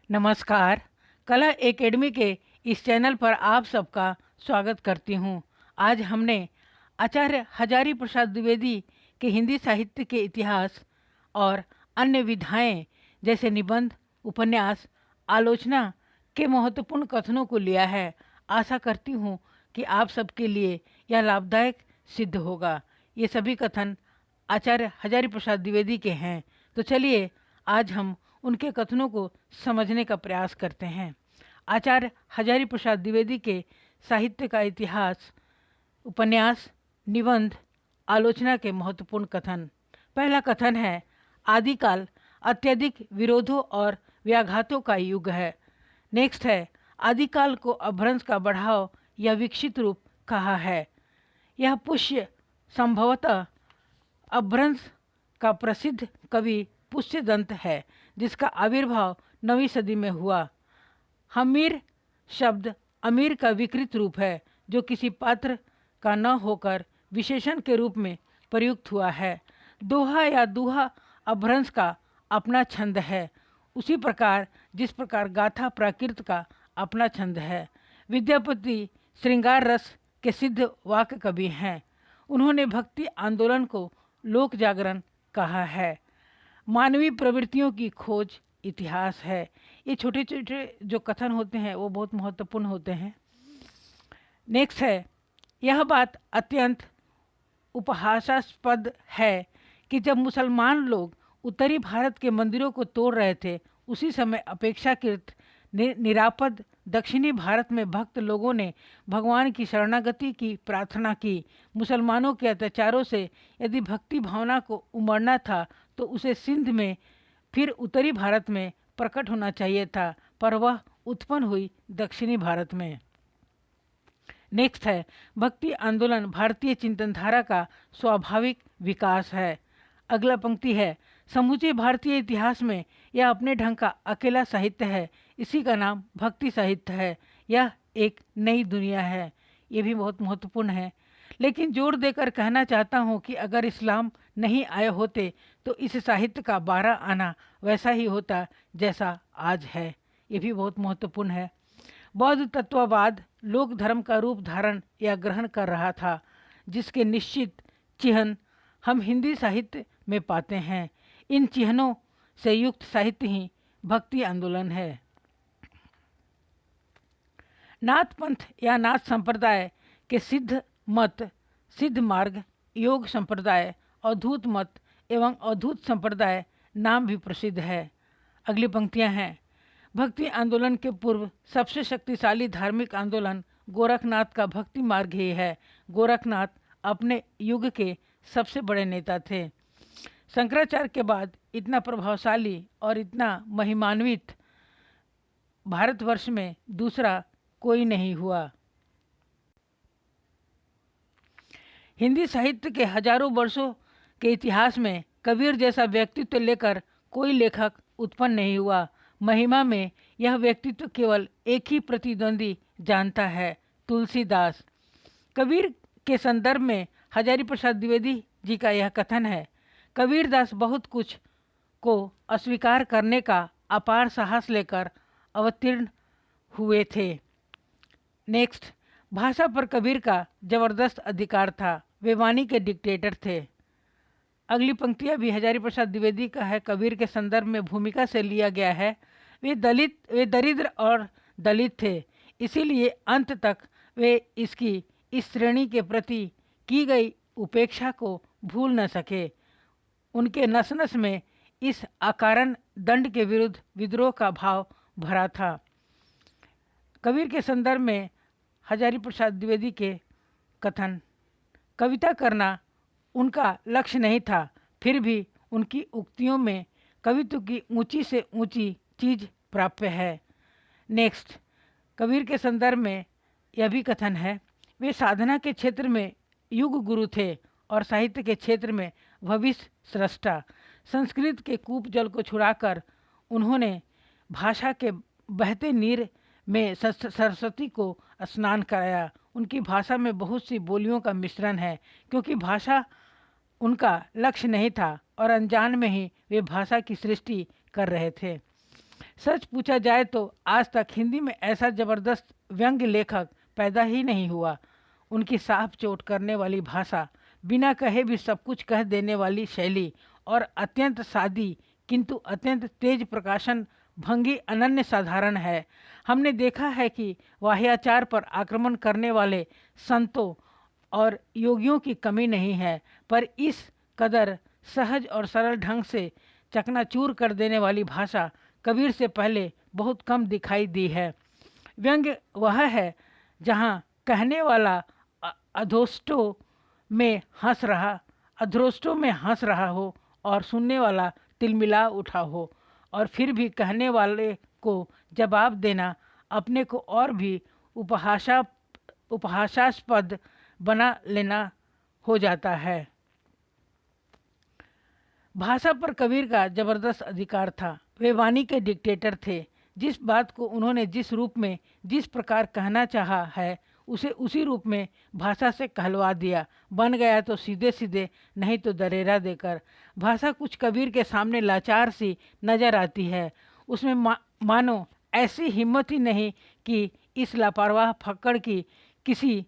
नमस्कार। कला एकेडमी के इस चैनल पर आप सबका स्वागत करती हूँ। आज हमने आचार्य हजारी प्रसाद द्विवेदी के हिंदी साहित्य के इतिहास और अन्य विधाएं जैसे निबंध, उपन्यास, आलोचना के महत्वपूर्ण कथनों को लिया है। आशा करती हूँ कि आप सबके लिए यह लाभदायक सिद्ध होगा। ये सभी कथन आचार्य हजारी प्रसाद द्विवेदी के हैं। तो चलिए आज हम उनके कथनों को समझने का प्रयास करते हैं। आचार्य हजारी प्रसाद द्विवेदी के साहित्य का इतिहास, उपन्यास, निबंध, आलोचना के महत्वपूर्ण कथन। पहला कथन है, आदिकाल अत्यधिक विरोधों और व्याघातों का युग है। नेक्स्ट है, आदिकाल को अपभ्रंश का बढ़ाव या विकसित रूप कहा है। यह पुष्य संभवतः अपभ्रंश का प्रसिद्ध कवि पुष्यदंत है, जिसका आविर्भाव 9वीं सदी में हुआ। हमीर शब्द अमीर का विकृत रूप है, जो किसी पात्र का न होकर विशेषण के रूप में प्रयुक्त हुआ है। दोहा या दूहा अपभ्रंश का अपना छंद है, उसी प्रकार जिस प्रकार गाथा प्राकृत का अपना छंद है। विद्यापति श्रृंगार रस के सिद्ध वाक्य कवि हैं। उन्होंने भक्ति आंदोलन को लोक जागरण कहा है। मानवीय प्रवृत्तियों की खोज इतिहास है। ये छोटे छोटे जो कथन होते हैं वो बहुत महत्वपूर्ण होते हैं। नेक्स्ट है, यह बात अत्यंत उपहासास्पद है कि जब मुसलमान लोग उत्तरी भारत के मंदिरों को तोड़ रहे थे, उसी समय अपेक्षाकृत निरापद दक्षिणी भारत में भक्त लोगों ने भगवान की शरणागति की प्रार्थना की। मुसलमानों के अत्याचारों से यदि भक्ति भावना को उमड़ना था तो उसे सिंध में फिर उत्तरी भारत में प्रकट होना चाहिए था, पर वह उत्पन्न हुई दक्षिणी भारत में। नेक्स्ट है, भक्ति आंदोलन भारतीय चिंतनधारा का स्वाभाविक विकास है। अगला पंक्ति है, समूचे भारतीय इतिहास में यह अपने ढंग का अकेला साहित्य है। इसी का नाम भक्ति साहित्य है। यह एक नई दुनिया है। ये भी बहुत महत्वपूर्ण है। लेकिन जोर देकर कहना चाहता हूँ कि अगर इस्लाम नहीं आए होते तो इस साहित्य का 12 आना वैसा ही होता जैसा आज है। ये भी बहुत महत्वपूर्ण है। बौद्ध तत्ववाद लोक धर्म का रूप धारण या ग्रहण कर रहा था, जिसके निश्चित चिन्ह हम हिंदी साहित्य में पाते हैं। इन चिन्हों से युक्त साहित्य ही भक्ति आंदोलन है। नाथ पंथ या नाथ संप्रदाय के सिद्ध मत, सिद्ध मार्ग, योग संप्रदाय, अवधूत मत एवं अवधूत संप्रदाय नाम भी प्रसिद्ध है। अगली पंक्तियां हैं, भक्ति आंदोलन के पूर्व सबसे शक्तिशाली धार्मिक आंदोलन गोरखनाथ का भक्ति मार्ग ही है। गोरखनाथ अपने युग के सबसे बड़े नेता थे। शंकराचार्य के बाद इतना प्रभावशाली और इतना महिमान्वित भारतवर्ष में दूसरा कोई नहीं हुआ। हिंदी साहित्य के हजारों वर्षों के इतिहास में कबीर जैसा व्यक्तित्व लेकर कोई लेखक उत्पन्न नहीं हुआ। महिमा में यह व्यक्तित्व केवल एक ही प्रतिद्वंदी जानता है, तुलसीदास। कबीर के संदर्भ में हजारी प्रसाद द्विवेदी जी का यह कथन है, कबीरदास बहुत कुछ को अस्वीकार करने का अपार साहस लेकर अवतीर्ण हुए थे। नेक्स्ट, भाषा पर कबीर का जबरदस्त अधिकार था। वे वाणी के डिक्टेटर थे। अगली पंक्तियाँ भी हजारी प्रसाद द्विवेदी का है, कबीर के संदर्भ में भूमिका से लिया गया है। वे दरिद्र और दलित थे, इसीलिए अंत तक वे इसकी इस श्रेणी के प्रति की गई उपेक्षा को भूल न सके। उनके नस नस में इस अकारण दंड के विरुद्ध विद्रोह का भाव भरा था। कबीर के संदर्भ में हजारी प्रसाद द्विवेदी के कथन, कविता करना उनका लक्ष्य नहीं था, फिर भी उनकी उक्तियों में कवित्व की ऊंची से ऊंची चीज प्राप्य है। नेक्स्ट, कबीर के संदर्भ में यह भी कथन है, वे साधना के क्षेत्र में युग गुरु थे और साहित्य के क्षेत्र में भविष्य स्रष्टा। संस्कृत के कूप जल को छुड़ाकर उन्होंने भाषा के बहते नीर में सरस्वती को स्नान कराया। उनकी भाषा में बहुत सी बोलियों का मिश्रण है, क्योंकि भाषा उनका लक्ष्य नहीं था और अनजान में ही वे भाषा की सृष्टि कर रहे थे। सच पूछा जाए तो आज तक हिंदी में ऐसा जबरदस्त व्यंग्य लेखक पैदा ही नहीं हुआ। उनकी साफ चोट करने वाली भाषा, बिना कहे भी सब कुछ कह देने वाली शैली और अत्यंत सादी किंतु अत्यंत तेज प्रकाशन भंगी अनन्य साधारण है। हमने देखा है कि वाह्याचार पर आक्रमण करने वाले संतों और योगियों की कमी नहीं है, पर इस कदर सहज और सरल ढंग से चकनाचूर कर देने वाली भाषा कबीर से पहले बहुत कम दिखाई दी है। व्यंग्य वह है जहाँ कहने वाला अधोष्टों में हंस रहा हो और सुनने वाला तिलमिला उठा हो, और फिर भी कहने वाले को जवाब देना अपने को और भी उपहासास्पद बना लेना हो जाता है। भाषा पर कबीर का जबरदस्त अधिकार था। वे वाणी के डिक्टेटर थे। जिस बात को उन्होंने जिस रूप में जिस प्रकार कहना चाहा है उसे उसी रूप में भाषा से कहलवा दिया। बन गया तो सीधे सीधे, नहीं तो दरेरा देकर। भाषा कुछ कबीर के सामने लाचार सी नजर आती है। उसमें मानो ऐसी हिम्मत ही नहीं कि इस लापरवाह फक्कड़ की किसी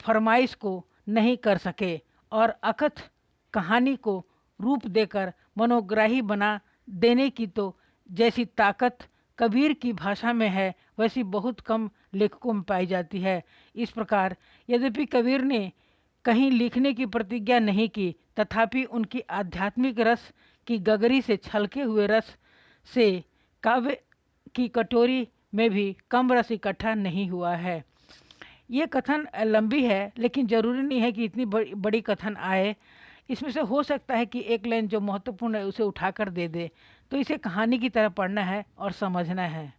फरमाइश को नहीं कर सके, और अकथ कहानी को रूप देकर मनोग्राही बना देने की तो जैसी ताकत कबीर की भाषा में है वैसी बहुत कम लेखकों में पाई जाती है। इस प्रकार यद्यपि कबीर ने कहीं लिखने की प्रतिज्ञा नहीं की, तथापि उनकी आध्यात्मिक रस की गगरी से छलके हुए रस से काव्य की कटोरी में भी कम रस इकट्ठा नहीं हुआ है। ये कथन लंबी है, लेकिन ज़रूरी नहीं है कि इतनी बड़ी कथन आए। इसमें से हो सकता है कि एक लाइन जो महत्वपूर्ण है उसे उठाकर दे दे, तो इसे कहानी की तरह पढ़ना है और समझना है।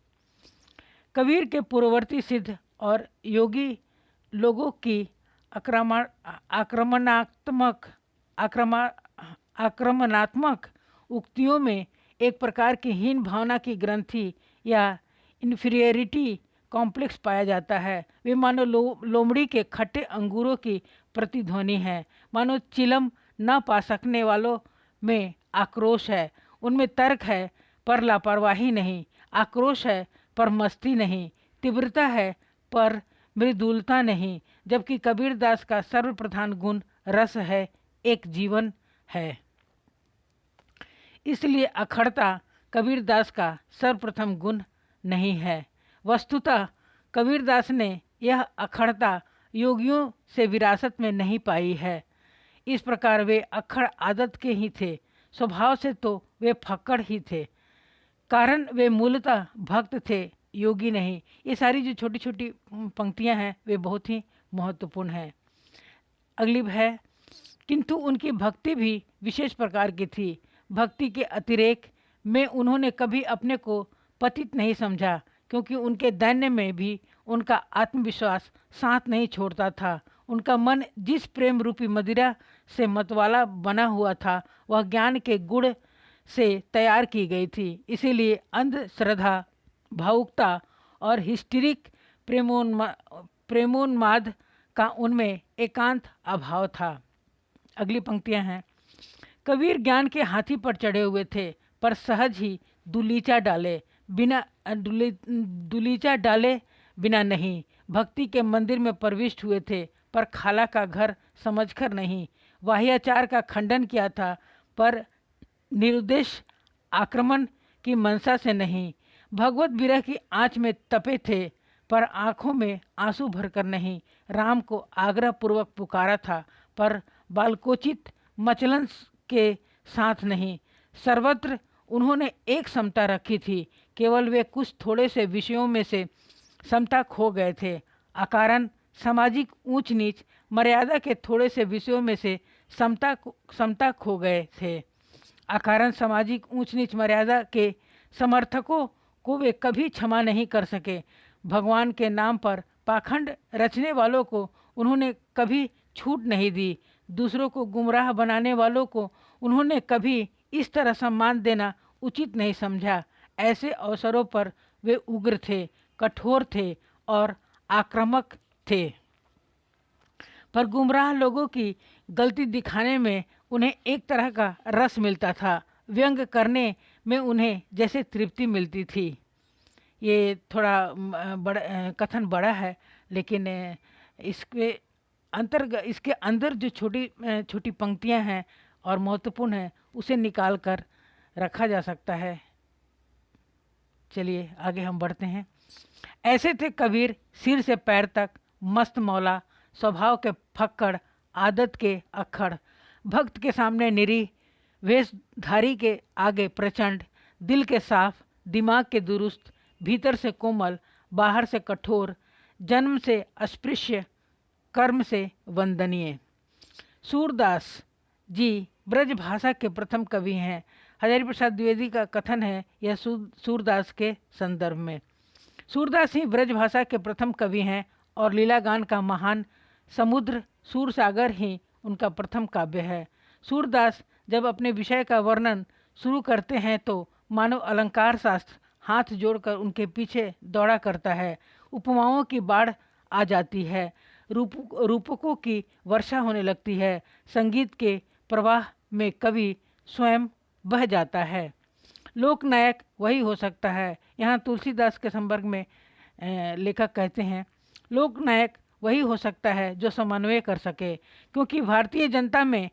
कबीर के पूर्ववर्ती सिद्ध और योगी लोगों की आक्रमणात्मक उक्तियों में एक प्रकार की हीन भावना की ग्रंथि या इन्फीरियरिटी कॉम्प्लेक्स पाया जाता है। वे मानो लोमड़ी के खट्टे अंगूरों की प्रतिध्वनि है। मानो चिलम न पा सकने वालों में आक्रोश है। उनमें तर्क है पर लापरवाही नहीं, आक्रोश है पर मस्ती नहीं, तीव्रता है पर मृदुलता नहीं। जबकि कबीरदास का सर्वप्रधान गुण रस है, एक जीवन है। इसलिए अखड़ता कबीरदास का सर्वप्रथम गुण नहीं है। वस्तुतः कबीरदास ने यह अखड़ता योगियों से विरासत में नहीं पाई है। इस प्रकार वे अखड़ आदत के ही थे, स्वभाव से तो वे फक्कड़ ही थे, कारण वे मूलतः भक्त थे, योगी नहीं। ये सारी जो छोटी छोटी पंक्तियां हैं वे बहुत ही महत्वपूर्ण हैं। अगली है, किंतु उनकी भक्ति भी विशेष प्रकार की थी। भक्ति के अतिरेक में उन्होंने कभी अपने को पतित नहीं समझा, क्योंकि उनके दैन्य में भी उनका आत्मविश्वास साथ नहीं छोड़ता था। उनका मन जिस प्रेम रूपी मदिरा से मतवाला बना हुआ था वह ज्ञान के गुण से तैयार की गई थी। इसीलिए अंधश्रद्धा, भावुकता और हिस्टेरिक प्रेमोन्माद का उनमें एकांत अभाव था। अगली पंक्तियां हैं, कबीर ज्ञान के हाथी पर चढ़े हुए थे, पर सहज ही दुलीचा डाले बिना नहीं। भक्ति के मंदिर में प्रविष्ट हुए थे, पर खाला का घर समझकर नहीं। वाह्याचार का खंडन किया था, पर निरुद्देश आक्रमण की मनसा से नहीं। भगवत विरह की आंच में तपे थे, पर आंखों में आंसू भरकर नहीं। राम को आग्रह पूर्वक पुकारा था, पर बालकोचित मचलन के साथ नहीं। सर्वत्र उन्होंने एक समता रखी थी, केवल वे कुछ थोड़े से विषयों में से समता खो गए थे। अकारण सामाजिक ऊंच नीच मर्यादा के थोड़े से विषयों में से समता खो गए थे। अकारण सामाजिक ऊंच नीच मर्यादा के समर्थकों को वे कभी क्षमा नहीं कर सके। भगवान के नाम पर पाखंड रचने वालों को उन्होंने कभी छूट नहीं दी। दूसरों को गुमराह बनाने वालों को उन्होंने कभी इस तरह सम्मान देना उचित नहीं समझा। ऐसे अवसरों पर वे उग्र थे, कठोर थे और आक्रामक थे। पर गुमराह लोगों की गलती दिखाने में उन्हें एक तरह का रस मिलता था। व्यंग करने में उन्हें जैसे तृप्ति मिलती थी। ये थोड़ा कथन बड़ा है, लेकिन इसके अंदर जो छोटी छोटी पंक्तियां हैं और महत्वपूर्ण है, उसे निकाल कर रखा जा सकता है। चलिए आगे हम बढ़ते हैं। ऐसे थे कबीर सिर से पैर तक मस्त मौला, स्वभाव के फक्कड़ आदत के अक्खड़, भक्त के सामने निरी वेशधारी के आगे प्रचंड, दिल के साफ दिमाग के दुरुस्त, भीतर से कोमल बाहर से कठोर, जन्म से अस्पृश्य कर्म से वंदनीय। सूरदास जी ब्रज भाषा के प्रथम कवि हैं। हजारी प्रसाद द्विवेदी का कथन है यह सूरदास के संदर्भ में। सूरदास ही ब्रज भाषा के प्रथम कवि हैं और लीला गान का महान समुद्र सूरसागर ही उनका प्रथम काव्य है। सूरदास जब अपने विषय का वर्णन शुरू करते हैं तो मानव अलंकार शास्त्र हाथ जोड़कर उनके पीछे दौड़ा करता है। उपमाओं की बाढ़ आ जाती है, रूपकों की वर्षा होने लगती है, संगीत के प्रवाह में कवि स्वयं बह जाता है। लोकनायक वही हो सकता है। यहाँ तुलसीदास के संदर्भ में लेखक कहते हैं, लोकनायक वही हो सकता है जो समन्वय कर सके, क्योंकि भारतीय जनता में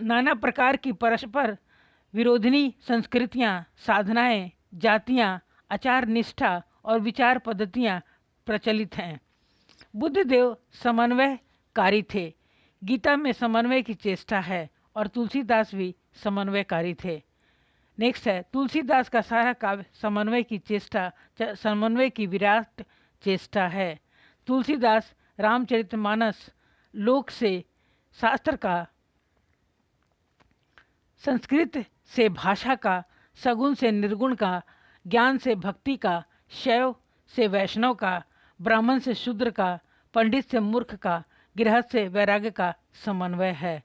नाना प्रकार की परस्पर विरोधिनी संस्कृतियाँ, साधनाएं, जातियाँ, आचार निष्ठा और विचार पद्धतियाँ प्रचलित हैं। बुद्धदेव समन्वयकारी थे, गीता में समन्वय की चेष्टा है और तुलसीदास भी समन्वयकारी थे। नेक्स्ट है, तुलसीदास का सारा काव्य समन्वय की चेष्टा, समन्वय की विराट चेष्टा है। तुलसीदास रामचरितमानस लोक से शास्त्र का, संस्कृत से भाषा का, सगुण से निर्गुण का, ज्ञान से भक्ति का, शैव से वैष्णव का, ब्राह्मण से शूद्र का, पंडित से मूर्ख का, गृहस्थ से वैराग्य का समन्वय है।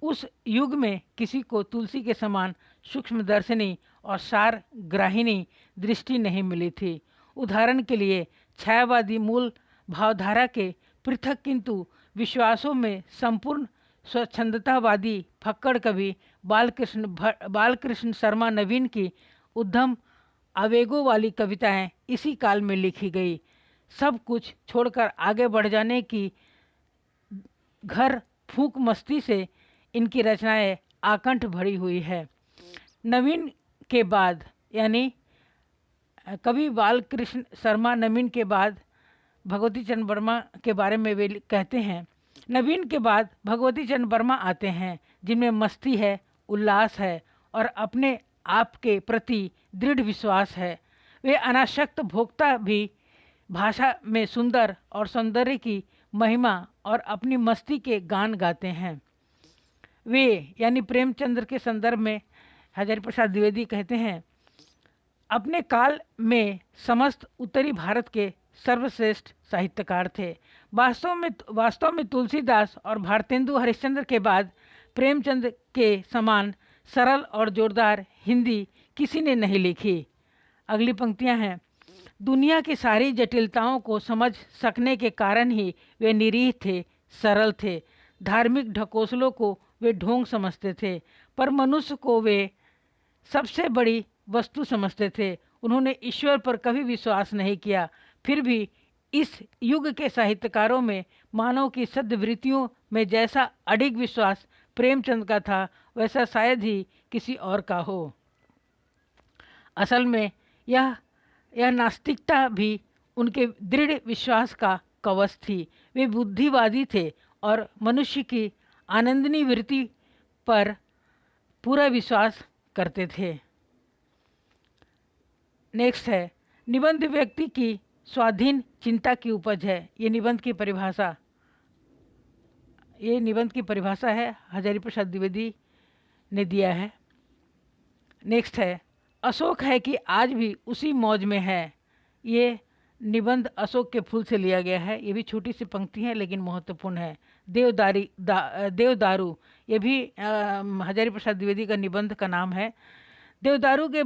उस युग में किसी को तुलसी के समान सूक्ष्मदर्शिनी और सार ग्राहिनी दृष्टि नहीं मिली थी। उदाहरण के लिए छायावादी मूल भावधारा के पृथक किंतु विश्वासों में संपूर्ण स्वच्छंदतावादी फक्कड़ कवि बालकृष्ण शर्मा नवीन की उद्यम आवेगों वाली कविताएं इसी काल में लिखी गई। सब कुछ छोड़कर आगे बढ़ जाने की घर फूंक मस्ती से इनकी रचनाएं आकंठ भरी हुई है। नवीन के बाद यानी कवि बालकृष्ण शर्मा नवीन के बाद भगवती चरण वर्मा के बारे में वे कहते हैं, नवीन के बाद भगवती चरण वर्मा आते हैं जिनमें मस्ती है, उल्लास है और अपने आप के प्रति दृढ़ विश्वास है। वे अनासक्त भोक्ता भी भाषा में सुंदर और सौंदर्य की महिमा और अपनी मस्ती के गान गाते हैं। वे यानी प्रेमचंद्र के संदर्भ में हजारी प्रसाद द्विवेदी कहते हैं, अपने काल में समस्त उत्तरी भारत के सर्वश्रेष्ठ साहित्यकार थे। वास्तव में तुलसीदास और भारतेंदु हरिश्चंद्र के बाद प्रेमचंद के समान सरल और जोरदार हिंदी किसी ने नहीं लिखी। अगली पंक्तियां हैं, दुनिया की सारी जटिलताओं को समझ सकने के कारण ही वे निरीह थे, सरल थे। धार्मिक ढकोसलों को वे ढोंग समझते थे, पर मनुष्य को वे सबसे बड़ी वस्तु समझते थे। उन्होंने ईश्वर पर कभी विश्वास नहीं किया। फिर भी इस युग के साहित्यकारों में मानव की सद्वृत्तियों में जैसा अडिग विश्वास प्रेमचंद का था, वैसा शायद ही किसी और का हो। असल में यह नास्तिकता भी उनके दृढ़ विश्वास का कवच थी। वे बुद्धिवादी थे और मनुष्य की आनंदनी वृत्ति पर पूरा विश्वास करते थे। निबंध है, निबंध व्यक्ति की स्वाधीन चिंता की उपज है। ये निबंध की परिभाषा है, हजारी प्रसाद द्विवेदी ने दिया है। नेक्स्ट है, अशोक है कि आज भी उसी मौज में है। ये निबंध अशोक के फूल से लिया गया है। ये भी छोटी सी पंक्ति है लेकिन महत्वपूर्ण है। देवदारू, ये भी हजारी प्रसाद द्विवेदी का निबंध का नाम है। देवदारू के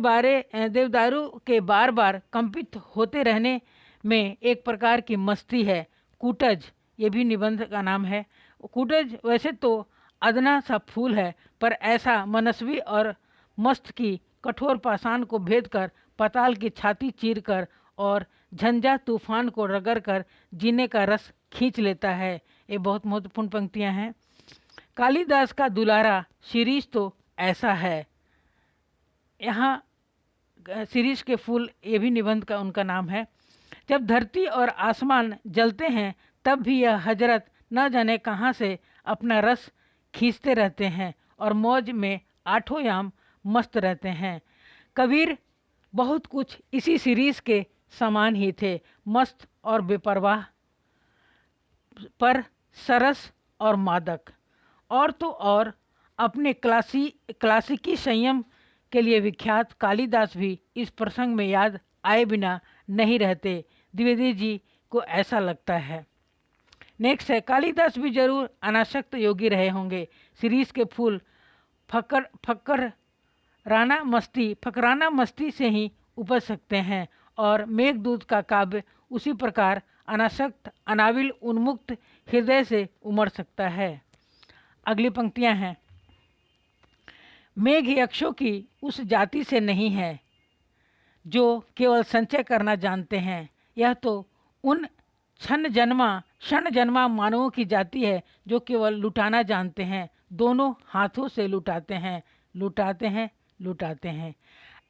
बार बार कंपित होते रहने में एक प्रकार की मस्ती है। कूटज, ये भी निबंध का नाम है। कूटज वैसे तो अदना सा फूल है, पर ऐसा मनस्वी और मस्त की कठोर पाषाण को भेद कर, पाताल की छाती चीर कर और झंझा तूफान को रगड़ कर जीने का रस खींच लेता है। ये बहुत महत्वपूर्ण पंक्तियां हैं। कालिदास का दुलारा शिरीष तो ऐसा है। यहाँ शिरीष के फूल, ये भी निबंध का उनका नाम है। जब धरती और आसमान जलते हैं तब भी यह हजरत न जाने कहाँ से अपना रस खींचते रहते हैं और मौज में आठों याम मस्त रहते हैं। कबीर बहुत कुछ इसी सीरीज के समान ही थे, मस्त और बेपरवाह, पर सरस और मादक। और तो और अपने क्लासिकी संयम के लिए विख्यात कालिदास भी इस प्रसंग में याद आए बिना नहीं रहते, द्विवेदी जी को ऐसा लगता है। नेक्स्ट है, कालिदास भी जरूर अनासक्त योगी रहे होंगे। सीरीज के फूल फकराना मस्ती से ही उपज सकते हैं और मेघदूत का काव्य उसी प्रकार अनासक्त अनाविल उन्मुक्त हृदय से उमड़ सकता है। अगली पंक्तियां हैं, मेघ यक्षों की उस जाति से नहीं है जो केवल संचय करना जानते हैं, यह तो उन क्षण जन्मा मानवों की जाति है जो केवल लुटाना जानते हैं, दोनों हाथों से लुटाते हैं।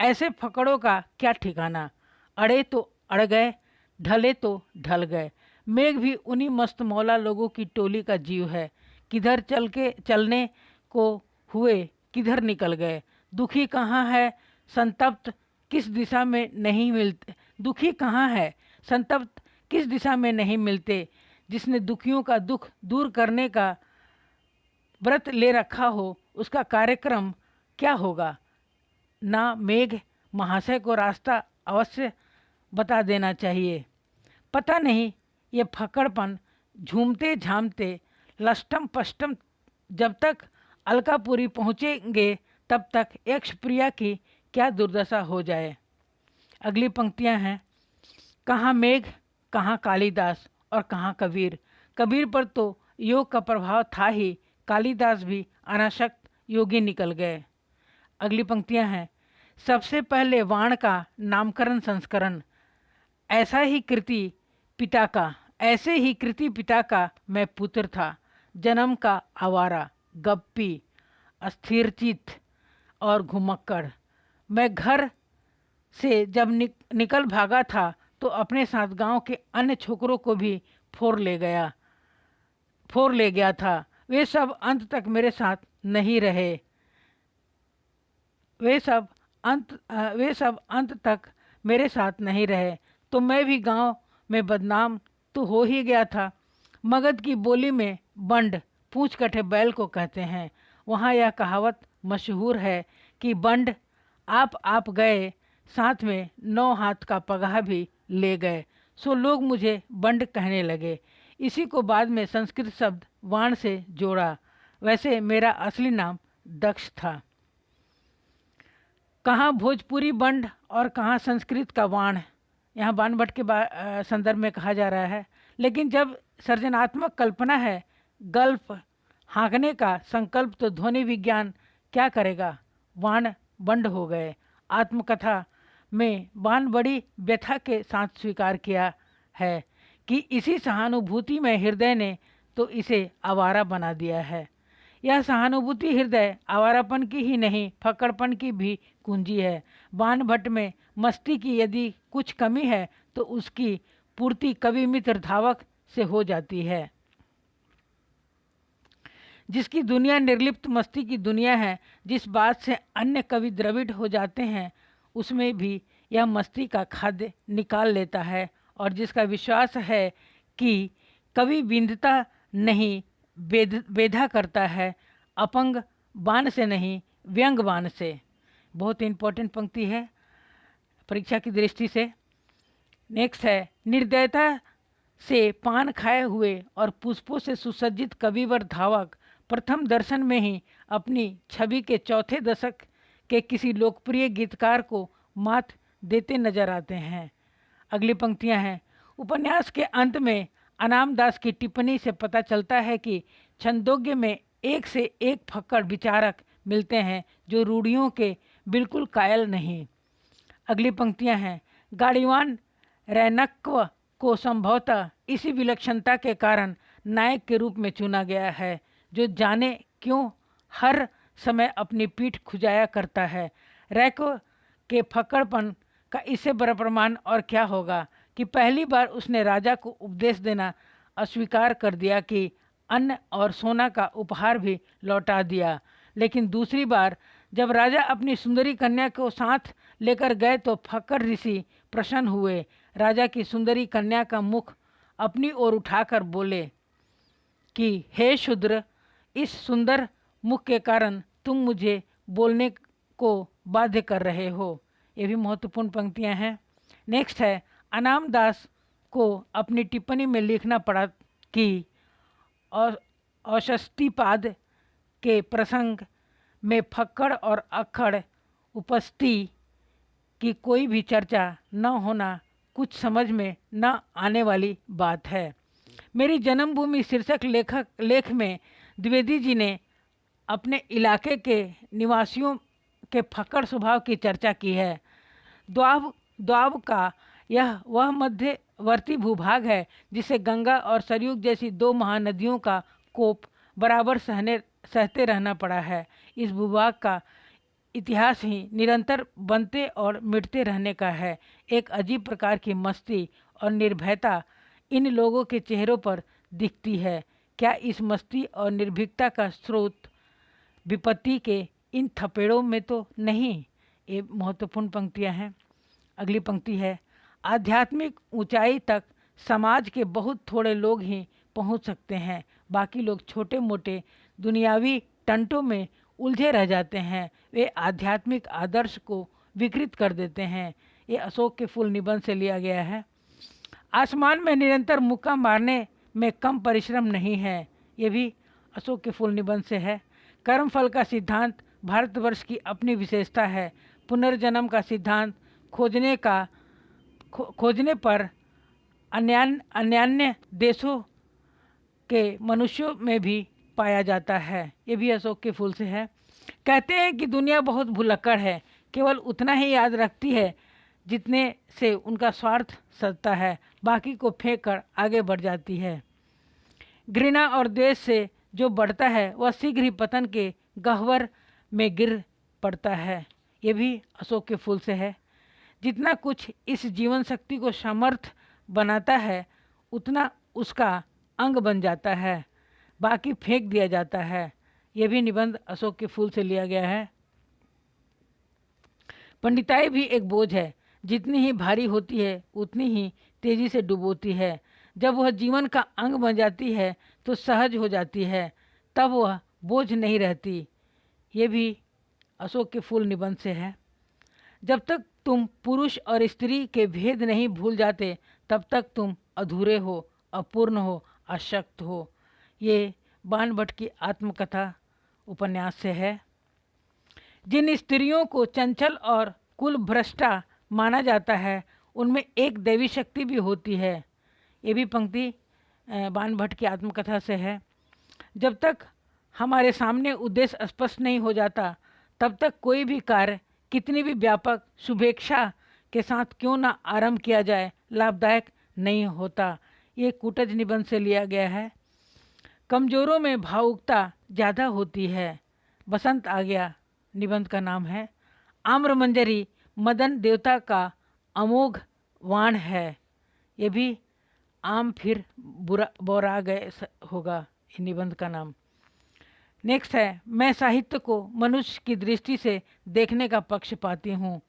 ऐसे फकड़ों का क्या ठिकाना, अड़े तो अड़ गए, ढले तो ढल गए। मेघ भी उन्हीं मस्त मौला लोगों की टोली का जीव है, किधर चलने को हुए किधर निकल गए। दुखी कहाँ है संतप्त किस दिशा में नहीं मिलते, दुखी कहाँ है संतप्त किस दिशा में नहीं मिलते। जिसने दुखियों का दुख दूर करने का व्रत ले रखा हो उसका कार्यक्रम क्या होगा। ना मेघ महाशय को रास्ता अवश्य बता देना चाहिए। पता नहीं ये फकड़पन झूमते झामते लष्टम पष्टम जब तक अलकापुरी पहुँचेंगे तब तक यक्ष प्रिया की क्या दुर्दशा हो जाए। अगली पंक्तियां हैं, कहाँ मेघ कहाँ कालिदास और कहाँ कबीर। कबीर पर तो योग का प्रभाव था ही, कालिदास भी अनासक्त योगी निकल गए। अगली पंक्तियां हैं, सबसे पहले वाण का नामकरण संस्करण, ऐसे ही कृति पिता का मैं पुत्र था। जन्म का आवारा, गप्पी, अस्थिरचित और घुमक्कड़। मैं घर से जब निकल भागा था तो अपने साथ गांव के अन्य छोकरों को भी फोर ले गया था। वे सब अंत तक मेरे साथ नहीं रहे। वे सब अंत तक मेरे साथ नहीं रहे तो मैं भी गांव में बदनाम तो हो ही गया था। मगध की बोली में बंड पूंछ कटे बैल को कहते हैं। वहाँ यह कहावत मशहूर है कि बंड आप गए, साथ में 9 हाथ का पगाह भी ले गए, सो लोग मुझे बंड कहने लगे। इसी को बाद में संस्कृत शब्द वाण से जोड़ा। वैसे मेरा असली नाम दक्ष था। कहाँ भोजपुरी बंड और कहाँ संस्कृत का वाण, यहाँ बाण भट्ट के संदर्भ में कहा जा रहा है। लेकिन जब सृजनात्मक कल्पना है, गल्प हाँकने का संकल्प, तो ध्वनि विज्ञान क्या करेगा, वाण बंड हो गए। आत्मकथा में बाण बड़ी व्यथा के साथ स्वीकार किया है कि इसी सहानुभूति में हृदय ने तो इसे आवारा बना दिया है। यह सहानुभूति हृदय आवारापन की ही नहीं, फक्कड़पन की भी कुंजी है। बाण भट्ट में मस्ती की यदि कुछ कमी है तो उसकी पूर्ति कवि मित्र धावक से हो जाती है। जिसकी दुनिया निर्लिप्त मस्ती की दुनिया है, जिस बात से अन्य कवि द्रविड़ हो जाते हैं, उसमें भी यह मस्ती का खाद्य निकाल लेता है। और जिसका विश्वास है कि कवि विंधता नहीं बेधा करता है, अपंग बाण से नहीं व्यंग बाण से। बहुत इंपॉर्टेंट पंक्ति है परीक्षा की दृष्टि से। नेक्स्ट है, निर्दयता से पान खाए हुए और पुष्पों से सुसज्जित कविवर धावक प्रथम दर्शन में ही अपनी छवि के चौथे दशक के किसी लोकप्रिय गीतकार को मात देते नजर आते हैं। अगली पंक्तियां हैं, उपन्यास के अंत में अनाम दास की टिप्पणी से पता चलता है कि छंदोग्य में एक से एक फक्कड़ विचारक मिलते हैं जो रूढ़ियों के बिल्कुल कायल नहीं। अगली पंक्तियां हैं, गाड़ीवान रैनक्व को संभवतः इसी विलक्षणता के कारण नायक के रूप में चुना गया है, जो जाने क्यों हर समय अपनी पीठ खुजाया करता है। रैको के फक्कड़पन का इससे बड़ा प्रमाण और क्या होगा कि पहली बार उसने राजा को उपदेश देना अस्वीकार कर दिया कि अन्न और सोना का उपहार भी लौटा दिया, लेकिन दूसरी बार जब राजा अपनी सुंदरी कन्या को साथ लेकर गए तो फक्कड़ ऋषि प्रसन्न हुए। राजा की सुंदरी कन्या का मुख अपनी ओर उठाकर बोले कि हे शूद्र, इस सुंदर मुख के कारण तुम मुझे बोलने को बाध्य कर रहे हो। ये भी महत्वपूर्ण पंक्तियां हैं। नेक्स्ट है, अनाम दास को अपनी टिप्पणी में लिखना पड़ा कि औषष्टिपाद के प्रसंग में फक्कड़ और अक्खड़ उपस्थिति की कोई भी चर्चा न होना कुछ समझ में न आने वाली बात है। मेरी जन्मभूमि शीर्षक लेख में द्विवेदी जी ने अपने इलाके के निवासियों के फक्कड़ स्वभाव की चर्चा की है। द्वाब का वह मध्यवर्ती भूभाग है जिसे गंगा और सरयू जैसी दो महानदियों का कोप बराबर सहते रहना पड़ा है। इस भूभाग का इतिहास ही निरंतर बनते और मिटते रहने का है। एक अजीब प्रकार की मस्ती और निर्भयता इन लोगों के चेहरों पर दिखती है। क्या इस मस्ती और निर्भीकता का स्रोत विपत्ति के इन थपेड़ों में तो नहीं? ये महत्वपूर्ण पंक्तियां हैं। अगली पंक्ति है, आध्यात्मिक ऊंचाई तक समाज के बहुत थोड़े लोग ही पहुंच सकते हैं। बाकी लोग छोटे मोटे दुनियावी टंटों में उलझे रह जाते हैं। वे आध्यात्मिक आदर्श को विकृत कर देते हैं। ये अशोक के फूल निबंध से लिया गया है। आसमान में निरंतर मुक्का मारने में कम परिश्रम नहीं है। ये भी अशोक के फूल निबंध से है। कर्मफल का सिद्धांत भारतवर्ष की अपनी विशेषता है। पुनर्जन्म का सिद्धांत खोजने पर अन्यान्य देशों के मनुष्यों में भी पाया जाता है। ये भी अशोक के फूल से है। कहते हैं कि दुनिया बहुत भुलक्कड़ है, केवल उतना ही याद रखती है जितने से उनका स्वार्थ सजता है, बाकी को फेंक कर आगे बढ़ जाती है। घृणा और द्वेष से जो बढ़ता है वह शीघ्र ही पतन के गह्वर में गिर पड़ता है। ये भी अशोक के फूल से है। जितना कुछ इस जीवन शक्ति को समर्थ बनाता है उतना उसका अंग बन जाता है, बाकी फेंक दिया जाता है। यह भी निबंध अशोक के फूल से लिया गया है। पंडिताई भी एक बोझ है, जितनी ही भारी होती है उतनी ही तेजी से डुबोती है। जब वह जीवन का अंग बन जाती है तो सहज हो जाती है, तब वह बोझ नहीं रहती। ये भी अशोक के फूल निबंध से है। जब तक तुम पुरुष और स्त्री के भेद नहीं भूल जाते तब तक तुम अधूरे हो, अपूर्ण हो, अशक्त हो। ये बाणभट्ट की आत्मकथा उपन्यास से है। जिन स्त्रियों को चंचल और कुल भ्रष्टा माना जाता है उनमें एक दैवी शक्ति भी होती है। ये भी पंक्ति बाणभट्ट की आत्मकथा से है। जब तक हमारे सामने उद्देश्य स्पष्ट नहीं हो जाता तब तक कोई भी कार्य कितनी भी व्यापक शुभेच्छा के साथ क्यों ना आरंभ किया जाए लाभदायक नहीं होता। ये कूटज निबंध से लिया गया है। कमजोरों में भावुकता ज़्यादा होती है। बसंत आ गया निबंध का नाम है। आम्रमंजरी मदन देवता का अमोघ वाण है। ये भी आम फिर बोरा गए होगा ये निबंध का नाम। नेक्स्ट है, मैं साहित्य को मनुष्य की दृष्टि से देखने का पक्ष पाती हूँ।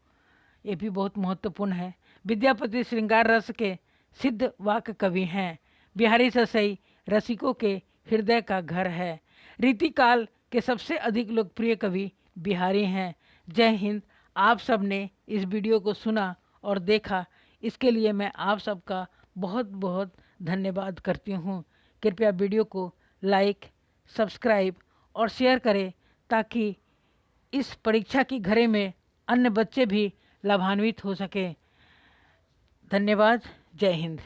ये भी बहुत महत्वपूर्ण है। विद्यापति श्रृंगार रस के सिद्ध वाक्य कवि हैं। बिहारी ससई रसिकों के हृदय का घर है। रीतिकाल के सबसे अधिक लोकप्रिय कवि बिहारी हैं। जय हिंद। आप सब ने इस वीडियो को सुना और देखा, इसके लिए मैं आप सबका बहुत बहुत धन्यवाद करती हूँ। कृपया वीडियो को लाइक, सब्सक्राइब और शेयर करें ताकि इस परीक्षा की घड़ी में अन्य बच्चे भी लाभान्वित हो सकें। धन्यवाद। जय हिंद।